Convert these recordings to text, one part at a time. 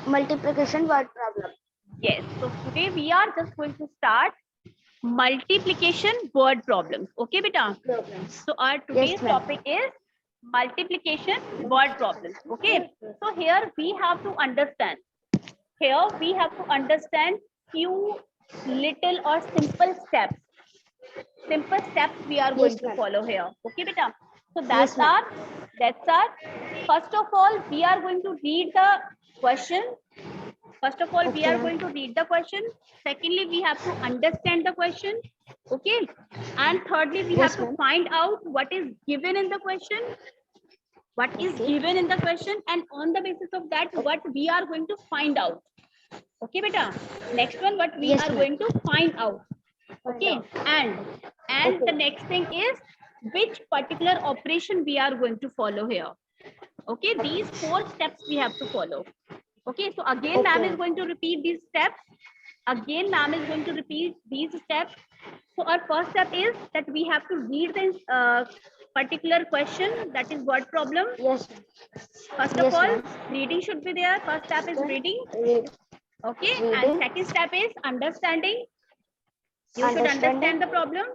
multiplication word problem. Yes, so today we are just going to start multiplication word problems. Okay, beta? Problems. So our today's Yes, ma'am. topic is multiplication word problems. Okay, so here we have to understand. Here we have to understand few little or simple steps. Simple steps we are going Yes, to ma'am. follow here. Okay, beta? So Yes, ma'am. that's our. First of all, we are going to read the question. First of all, we Okay, are ma'am. going to read the question. Secondly, we have to understand the question. Okay. And thirdly, we have Yes, to ma'am. find out what is given in the question. What is Okay. given in the question, and on the basis of that, what we are going to find out. Okay, beta. Next one, what we Yes, are ma'am. going to find out. Okay. And Okay. the next thing is which particular operation we are going to follow here. Okay, these 4 steps we have to follow. Okay, so again, ma'am is going to repeat these steps. Again, ma'am is going to repeat these steps. So our first step is that we have to read this particular question, that is word problem. Yes. First of Yes, all, ma'am. reading should be there. First step is reading. Read. Okay, and Reading. second step is understanding. You should Understanding. understand the problem.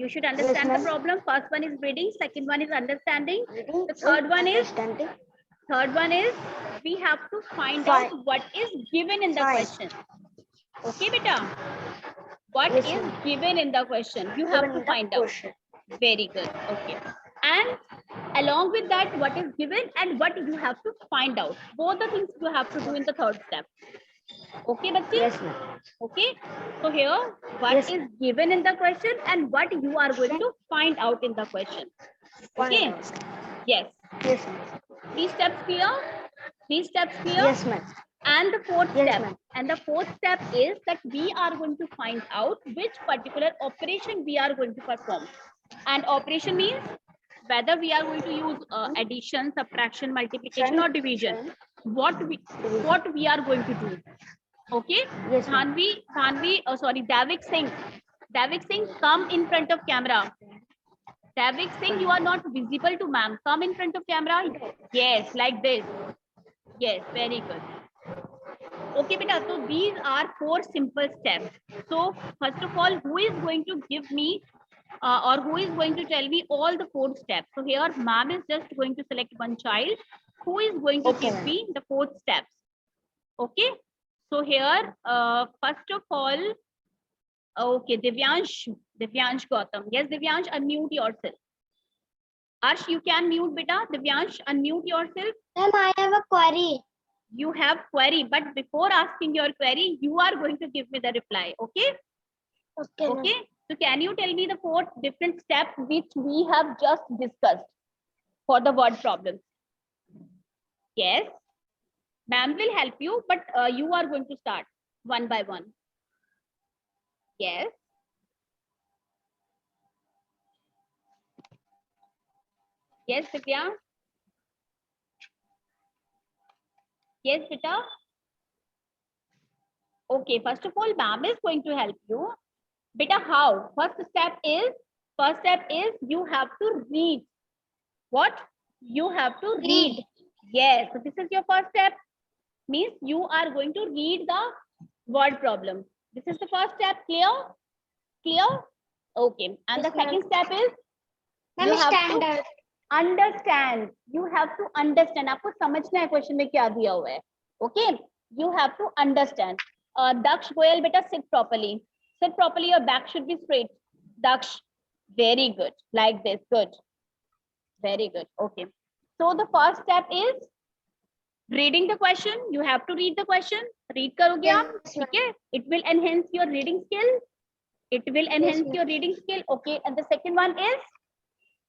You should Yes, understand the ma'am. problem. First one is reading. Second one is understanding. Reading. The third one is Understanding. we have to find out what is given in the Fine. question. Okay, beta. What Yes, is ma'am. given in the question? You have Given to the find out. question. Very good. Okay. And along with that, what is given and what you have to find out. Both the things you have to do in the third step. Okay, Bachchi? Yes, ma'am. Okay. So here, what Yes, is ma'am. given in the question and what you are going to find out in the question. Okay. Find out. Yes. Yes, ma'am. 3 steps clear. 3 steps clear. Yes, ma'am. And the fourth Yes, step. ma'am. And the fourth step is that we are going to find out which particular operation we are going to perform. And operation means whether we are going to use addition, subtraction, multiplication, or division. What we are going to do. Okay. Yes, ma'am. Davik Singh. Davik Singh, come in front of camera. Davik Singh, you are not visible to ma'am. Come in front of camera. Yes, like this. Yes, very good. Okay, beta. So these are 4 simple steps. So first of all, who is going to give me or who is going to tell me all the 4 steps? So here, ma'am is just going to select one child who is going to give me the 4 steps. Okay. So here, first of all, okay, Divyansh Gautam. Yes, Divyansh, unmute yourself. Arsh, you can mute, beta. Divyansh, unmute yourself. Ma'am, I have a query. You have query, but before asking your query, you are going to give me the reply. Okay. Okay. Okay. So can you tell me the 4 different steps which we have just discussed for the word problems? Yes. Ma'am will help you, but you are going to start one by one. Yes. Yes, Divya. Yes, beta. Okay, first of all, ma'am is going to help you. Beta, how? First step is you have to read. What? You have to read. Yes, so this is your first step. Means you are going to read the word problem. This is the first step. Clear? Clear? Okay. And Yes, the second step is you have to understand. You have to understand. आपको समझना है question में क्या दिया हुआ है. Okay. You have to understand. Daksh Goyal, beta, sit properly. Sit properly. Your back should be straight. Daksh, very good. Like this. Good. Very good. Okay. So the first step is reading the question. You have to read the question. Read करोगे आप, ठीक है? It will enhance your reading skill. It will enhance your reading skill. Okay. And the second one is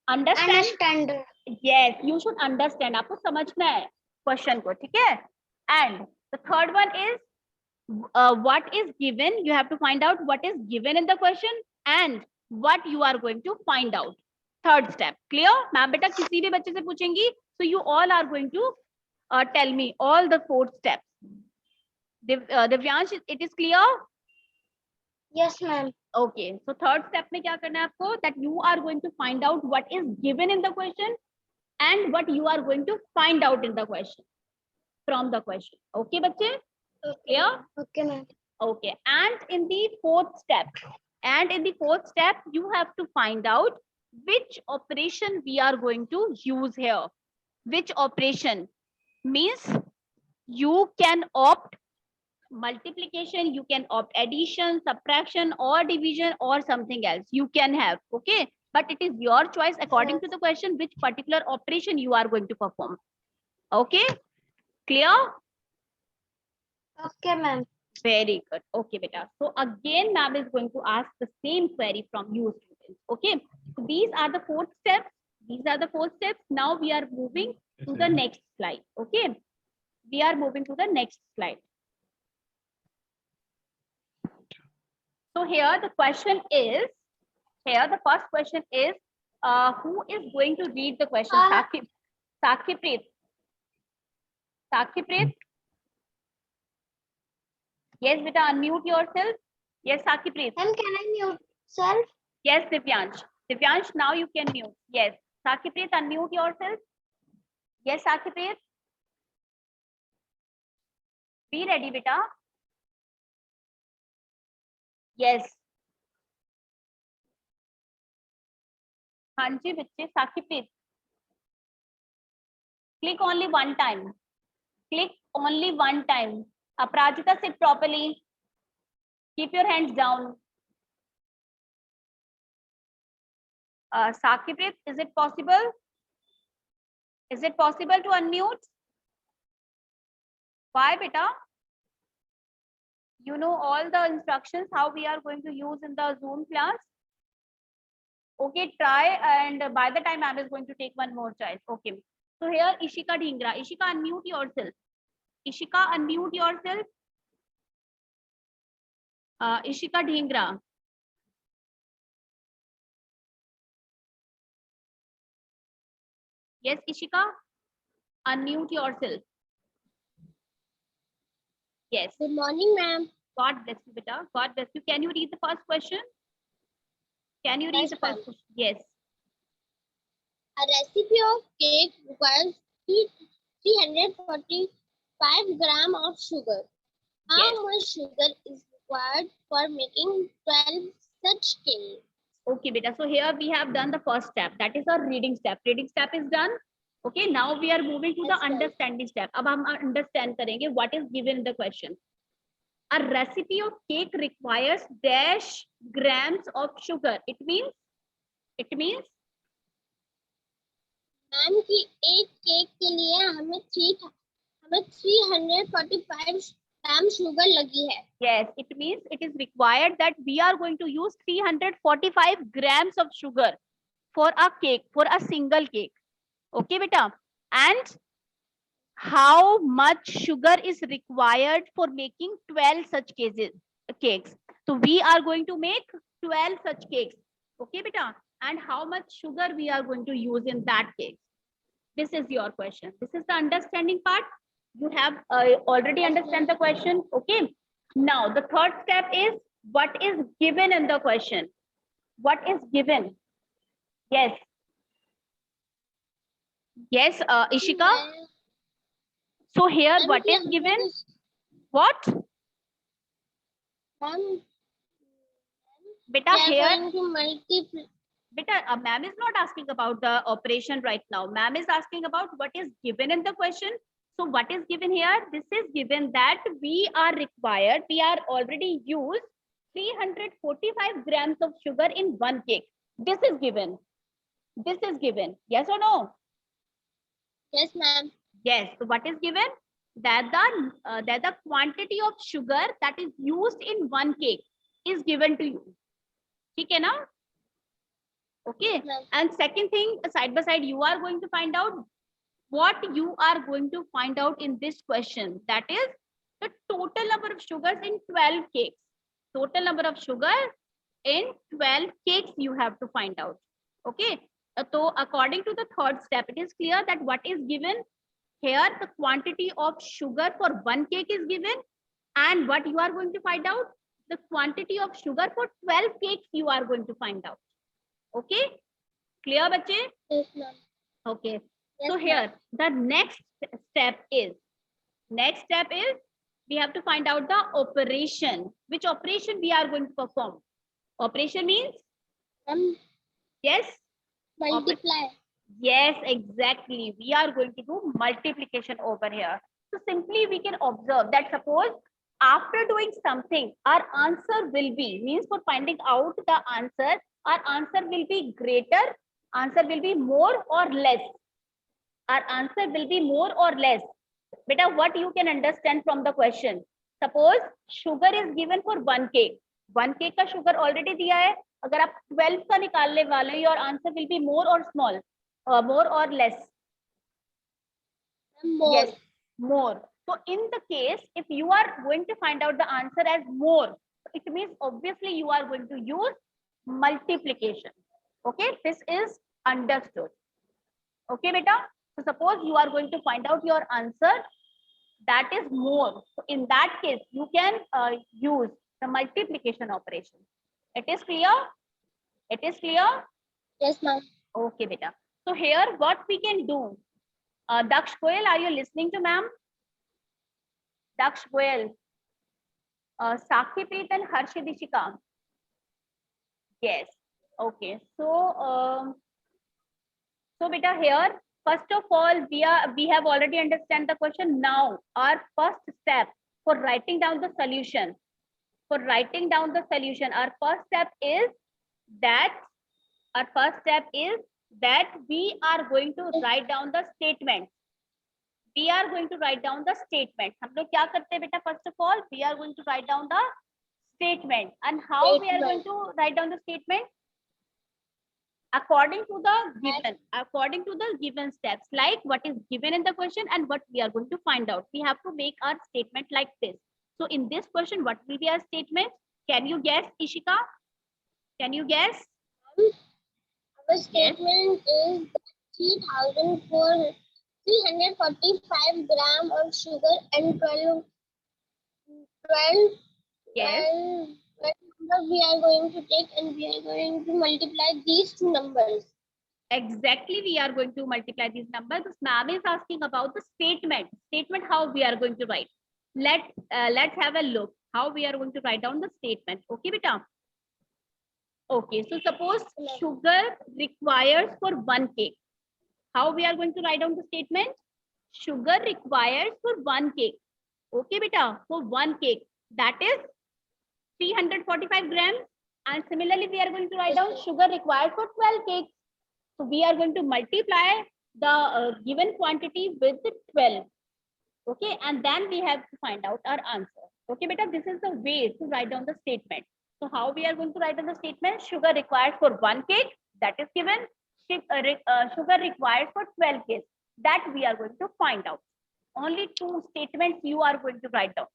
understand. Yes, you should understand. आपको समझना है question को, ठीक है? And the third one is what is given. You have to find out what is given in the question and what you are going to find out. Third step. Clear? Ma'am बेटा किसी भी बच्चे से पूछेंगी, so you all are going to tell me all the 4 steps. Divyansh, it is clear? Yes, ma'am. Okay. So third step में क्या करना है आपको? That you are going to find out what is given in the question and what you are going to find out in the question. from the question. Okay, बच्चे? Clear? Okay, ma'am. Okay. And in the fourth step, you have to find out which operation we are going to use here. Which operation means you can opt multiplication, you can opt addition, subtraction, or division, or something else you can have. Okay, but it is your choice according to the question which particular operation you are going to perform. Okay, clear? Okay, ma'am. Very good. Okay, beta. So again, ma'am is going to ask the same query from you students. Okay, so these are the four steps. Now we are moving to the next slide. Okay, we are moving to the next slide. So here the question is, the first question is, who is going to read the question? Sakhipreet. Sakhipreet. Yes, beta, unmute yourself. Yes, Sakhipreet. Ma'am, can I mute self? Yes, Divyansh. Divyansh, now you can mute. Yes. Sakhipreet, unmute yourself. Yes, Sakhipreet. Be ready, beta. Yes. Hanji, bicche, Sakhipreet. Click only one time. Click only one time. Aprajita, sit properly. Keep your hands down. Sakhipreet, is it possible? Is it possible to unmute? Why, beta? You know all the instructions how we are going to use in the Zoom class. Okay, try, and by the time I is going to take one more child. Okay. So here, Ishika Dhingra. Ishika, unmute yourself. Ishika, unmute yourself. Ishika Dhingra. Yes, Ishika, unmute yourself. Yes. Good morning, ma'am. God bless you, beta. God bless you. Can you read the first question? Can you read Yes, the first question? Yes. A recipe of cake requires 345 grams of sugar. How Yes. much sugar is required for making 12 such cakes? Okay, beta. So here we have done the first step. That is our reading step. Reading step is done. Okay, now we are moving to the Yes, ma'am. understanding step. अब हम understand करेंगे what is given in the question. A recipe of cake requires dash grams of sugar. It means ma'am की एक cake के लिए हमें 345 gram sugar लगी है. yes, it means it is required that we are going to use 345 grams of sugar for a cake, for a single cake. Okay, beta. And how much sugar is required for making 12 such cakes? So we are going to make 12 such cakes. Okay, beta. And how much sugar we are going to use in that cake? This is your question. This is the understanding part. You have already understand the question. Okay. Now the third step is what is given in the question. What is given? Yes. Yes, Ishika. So here what is given? What? Ma'am Beta, here, going to multiply. beta, ma'am is not asking about the operation right now. Ma'am is asking about what is given in the question. So what is given here? This is given that we are already used 345 grams of sugar in one cake. This is given. This is given. Yes or no? Yes, ma'am. Yes. So what is given? That the quantity of sugar that is used in one cake is given to you. ठीक है ना? Okay. Ma'am. And second thing, side by side, you are going to find out what you are going to find out in this question. That is the total number of sugars in 12 cakes. Total number of sugar in 12 cakes you have to find out. Okay. So according to the third step, it is clear that what is given here, the quantity of sugar for one cake is given, and what you are going to find out, the quantity of sugar for 12 cakes you are going to find out. Okay, clear, bache? Yes, ma'am. Okay. Yes, So here the next step is Next step is we have to find out the operation. Which operation we are going to perform? Operation means yes. Multiply. Yes, exactly. We are going to do multiplication over here. So simply we can observe that suppose after doing something, our answer will be, means for finding out the answer, our answer will be greater, answer will be more or less. Our answer will be more or less. Beta, what you can understand from the question? Suppose sugar is given for 1 cake. 1 cake का sugar already दिया है. अगर आप 12 का निकालने वाले, your answer will be more or small, more or less. More. Yes, more. So in the case, if you are going to find out the answer as more, it means obviously you are going to use multiplication. Okay, this is understood. Okay, beta. So suppose you are going to find out your answer that is more. So in that case, you can use the multiplication operation. It is clear? It is clear? Yes, ma'am. Okay, beta. So here, what we can do? Daksh Goyal, are you listening to ma'am? Daksh Goyal, Sakhipreet and Harshidishika. Yes. Okay. So, so beta here, first of all, we have already understand the question. Now, our first step for writing down the solution. For writing down the solution, our first step is that we are going to write down the statement. We are going to write down the statement. हम लोग क्या करते हैं बेटा? First of all, we are going to write down the statement. And how we are going to write down the statement? According to the given steps, like what is given in the question and what we are going to find out. We have to make our statement like this. So in this question, what will be our statement? Can you guess, Ishika? Can you guess? Our statement is 345 gram of sugar and 12 Yes. we are going to take, and we are going to multiply these two numbers. Exactly, we are going to multiply these numbers. This ma'am is asking about the statement. Statement, how we are going to write. Let's have a look how we are going to write down the statement. Okay, beta. Okay, so suppose sugar requires for 1 cake. How we are going to write down the statement? Sugar requires for 1 cake. Okay, beta. For 1 cake, that is 345 grams. And similarly, we are going to write down sugar required for 12 cakes. So we are going to multiply the given quantity with 12. Okay, and then we have to find out our answer. Okay, beta, this is the way to write down the statement. So how we are going to write down the statement? Sugar required for 1 cake, that is given. Sugar required for 12 cakes, that we are going to find out. Only 2 statements you are going to write down.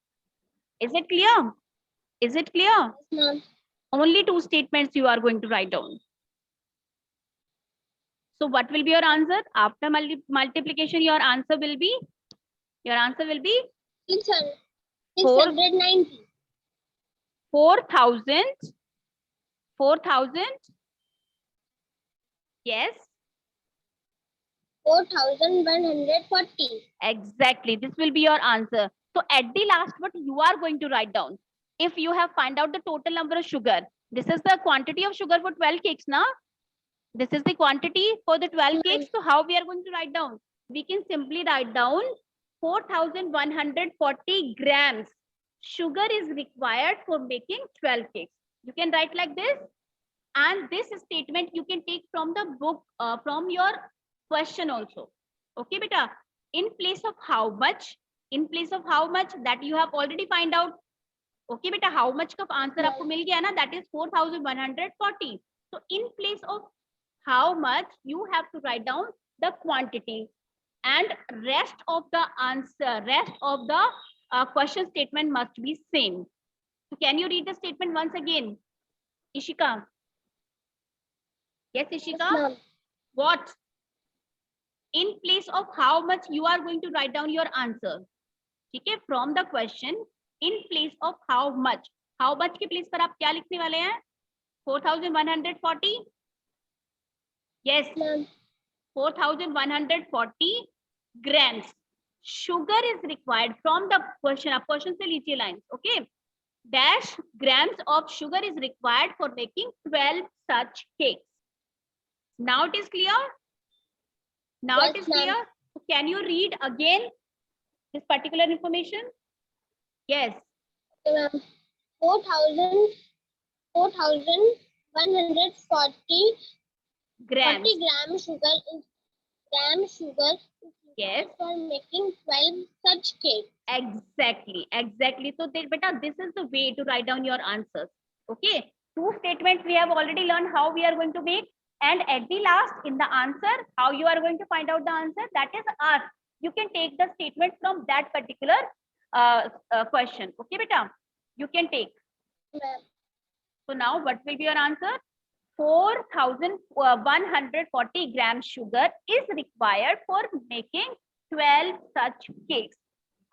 Is it clear? Is it clear? Yes, only 2 statements you are going to write down. So what will be your answer? After multiplication, your answer will be 690. 4,000. Yes. 4,140. Exactly. This will be your answer. So at the last, what you are going to write down? If you have find out the total number of sugar, this is the quantity of sugar for 12 cakes, na? This is the quantity for the 12 cakes. So how we are going to write down? We can simply write down 4,140 grams sugar is required for making 12 cakes. You can write like this. And this statement you can take from the book, from your question also. Okay, beta. In place of how much that you have already find out. Okay, beta, how much का answer आपको मिल गया ना? That is 4,140. So in place of how much, you have to write down the quantity, and rest of the answer, rest of the question statement must be same. So can you read the statement once again, Ishika? Yes, Ishika. Yes, what? In place of how much you are going to write down your answer. Okay, from the question, in place of how much के place पर आप क्या लिखने वाले हैं? 4,140. Yes, 4,140 grams sugar is required from the question. आप question से लीजिए lines, okay? Dash grams of sugar is required for making 12 such cakes. Now it is clear. Now Yes, it is ma'am. clear. Can you read again this particular information? Yes. 4,140 Grams. 40 gram sugar is Yes. for making 12 such cakes. Exactly. So beta, this is the way to write down your answers. Okay. Two statements we have already learned how we are going to make, and at the last in the answer, how you are going to find out the answer. That is asked. You can take the statement from that particular question. Okay, beta. You can take. Ma'am. So now, what will be your answer? 4,140 grams sugar is required for making 12 such cakes.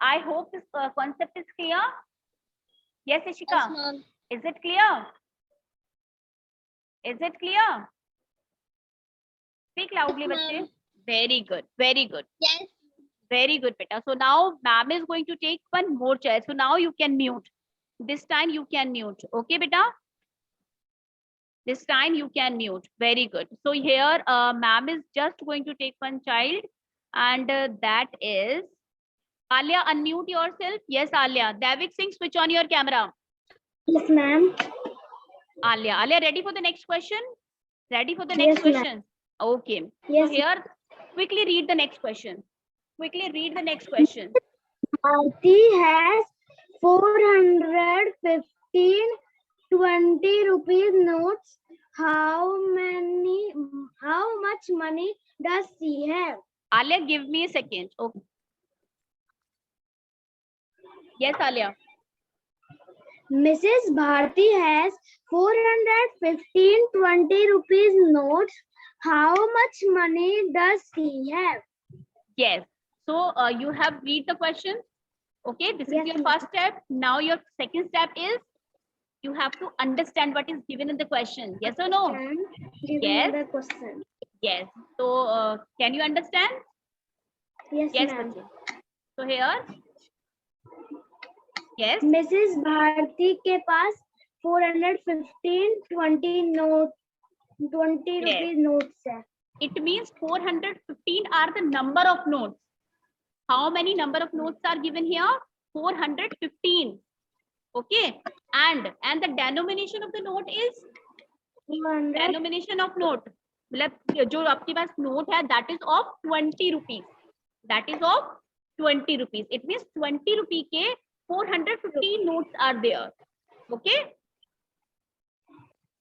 I hope this concept is clear. Yes, Ishika. Yes, ma'am. Is it clear? Is it clear? Speak loudly, Yes, bache. ma'am. Very good. Very good. Yes. Very good, beta. So now ma'am is going to take one more chair. So now you can mute. This time you can mute. Okay, beta? This time you can mute. Very good. So here ma'am is just going to take one child, and that is Alia. Unmute yourself. Yes, Alia. Davik Singh, switch on your camera. Yes, ma'am. Alia, ready for the next question? Ready for the Yes, next ma'am. question? Okay. Yes. So here, quickly read the next question. Quickly read the next question. Bharti has 415 20 rupees notes. How much money does she have? Alia, give me a second. Okay. Yes, Alia. Mrs. Bharti has 415 20 rupees notes. How much money does she have? Yes. So you have read the question. Okay, this is Yes, your ma'am. first step. Now your second step is you have to understand what is given in the question. Yes or no? Yes. The question. Yes. So can you understand? Yes, Yes, ma'am. bache. So here. Yes. Mrs. Bharti के पास 415 20 note 20 Yes. rupees notes है. It means 415 are the number of notes. How many number of notes are given here? 415. Okay. And the denomination of the note is 200. denomination of note. मतलब जो आपके पास note है, that is of 20 rupees. That is of 20 rupees. It means 20 rupee के 415 notes are there. Okay.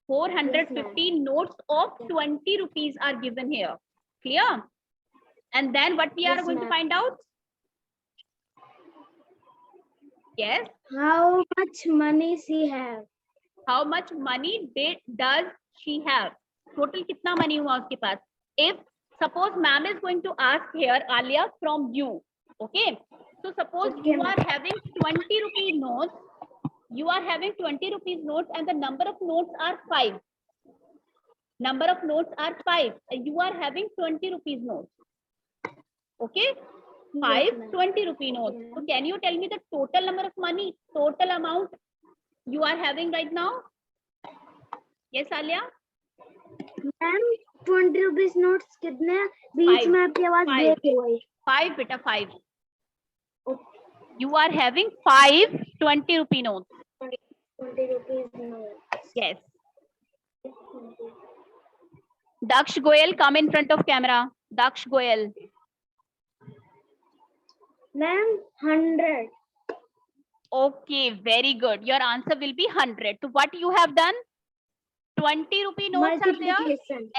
415 notes of 20 rupees are given here. Clear? And then what we are Yes, going to ma'am. find out? Yes. How much money she have? How much money does she have? Total कितना money हुआ उसके पास? If suppose ma'am is going to ask here, Alia, from you. Okay. So suppose Okay, you ma'am. are having 20 rupee notes. You are having 20 rupees notes and the number of notes are 5. Number of notes are 5. You are having 20 rupees notes. Okay. 5 Yes, ma'am. 20 rupee notes. So can you tell me the total number of money, total amount you are having right now? Yes, Alia? Ma'am 20 rupees notes कितने हैं? बीच में आपकी आवाज break हो गई. 5 beta 5. You are having 5 20 rupee notes. 20 rupees notes. Yes. Daksh Goyal, come in front of camera. Daksh Goyal. Ma'am 100. Okay, very good. Your answer will be 100. So what you have done? 20 rupee notes are there. Multiplication.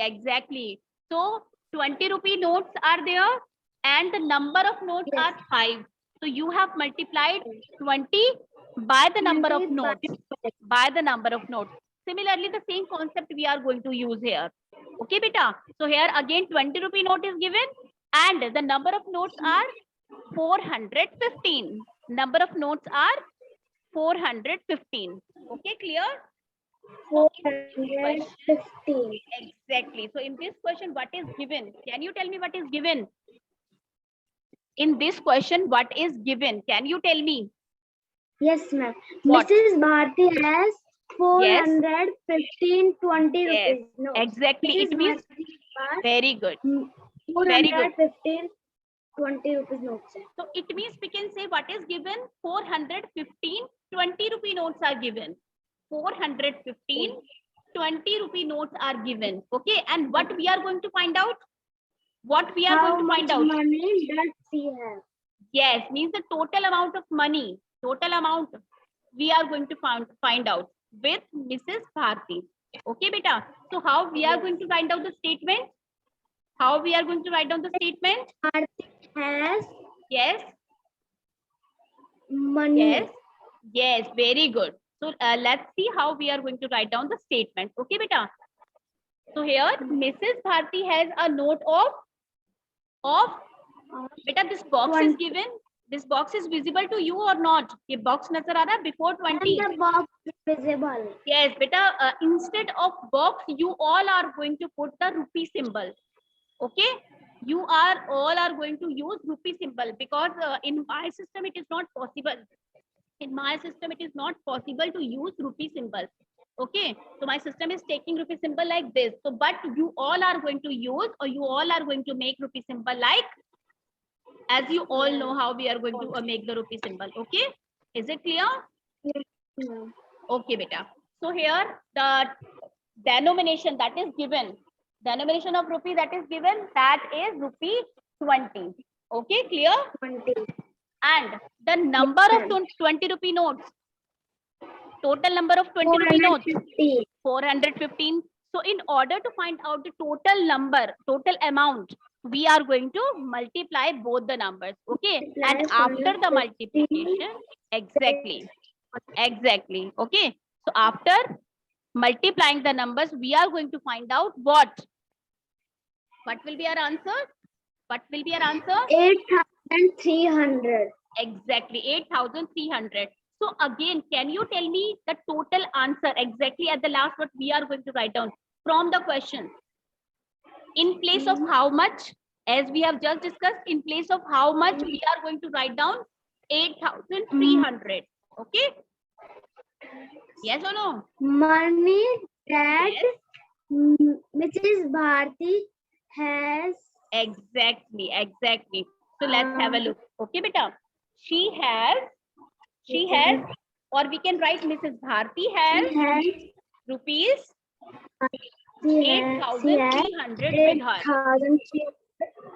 Exactly. So 20 rupee notes are there and the number of notes Yes. are 5. So you have multiplied 20 by the number of 20 notes. By the number of notes. Similarly, the same concept we are going to use here. Okay, beta. So here again 20 rupee note is given and the number of notes are 415. Number of notes are 415. Okay, clear? 415. Exactly. So in this question, what is given? Can you tell me what is given? in this question, what is given? Can you tell me? Yes, ma'am. What? Mrs. Bharti has 415 20 Yes, rupees. No. exactly. Mrs. It means Bharti very good. has Very good. 415 20 rupees notes. So it means we can say what is given? 415 20 rupee notes are given. 415 20 rupee notes are given. Okay, and what we are going to find out? What we are How going to much find out? money does she have? Yes, means the total amount of money. Total amount we are going to find out with Mrs. Bharti. Okay, beta. So how we are going to find out the statement? How we are going to write down the statement? Bharti has Yes. money. Yes. Yes. Very good. So let's see how we are going to write down the statement. Okay, beta. So here Mrs. Bharti has a note of beta. This box is 20. given. This box is visible to you or not? ये box नजर आ रहा है before 20. And the box is visible. Yes, beta. Instead of box, you all are going to put the rupee symbol. Okay, you are all are going to use rupee symbol because in my system it is not possible. In my system it is not possible to use rupee symbol. Okay, so my system is taking rupee symbol like this. So but you all are going to use, or you all are going to make rupee symbol like, as you all know how we are going to make the rupee symbol. Okay, is it clear? Yes, ma'am. Okay, beta. So here the denomination that is given, denomination of rupee that is given, that is rupee 20. Okay, clear? 20. And the number of 20 rupee notes, total number of 20 rupee notes, 450. 415. So in order to find out the total number, total amount, we are going to multiply both the numbers. Okay, and Multiply after the 415. multiplication, exactly. Okay, so after multiplying the numbers, we are going to find out what will be our answer? What will be our answer? 8,300. Exactly, 8,300. So again, can you tell me the total answer exactly at the last what we are going to write down from the question? In place of how much, as we have just discussed, in place of how much we are going to write down 8,300. Okay? Yes or no? Money that Yes. Mrs. Bharti has. Exactly. So let's have a look. Okay, beta. She has, or we can write Mrs. Bharti has rupees 8,300 with her. 8,000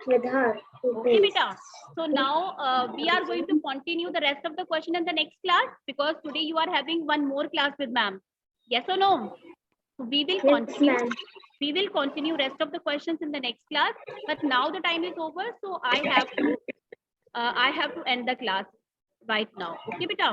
with her. Okay, beta. So now we are going to continue the rest of the question in the next class, because today you are having one more class with ma'am. Yes or no? So we will continue. ma'am. We will continue rest of the questions in the next class. But now the time is over, so I have to end the class right now. Okay, beta.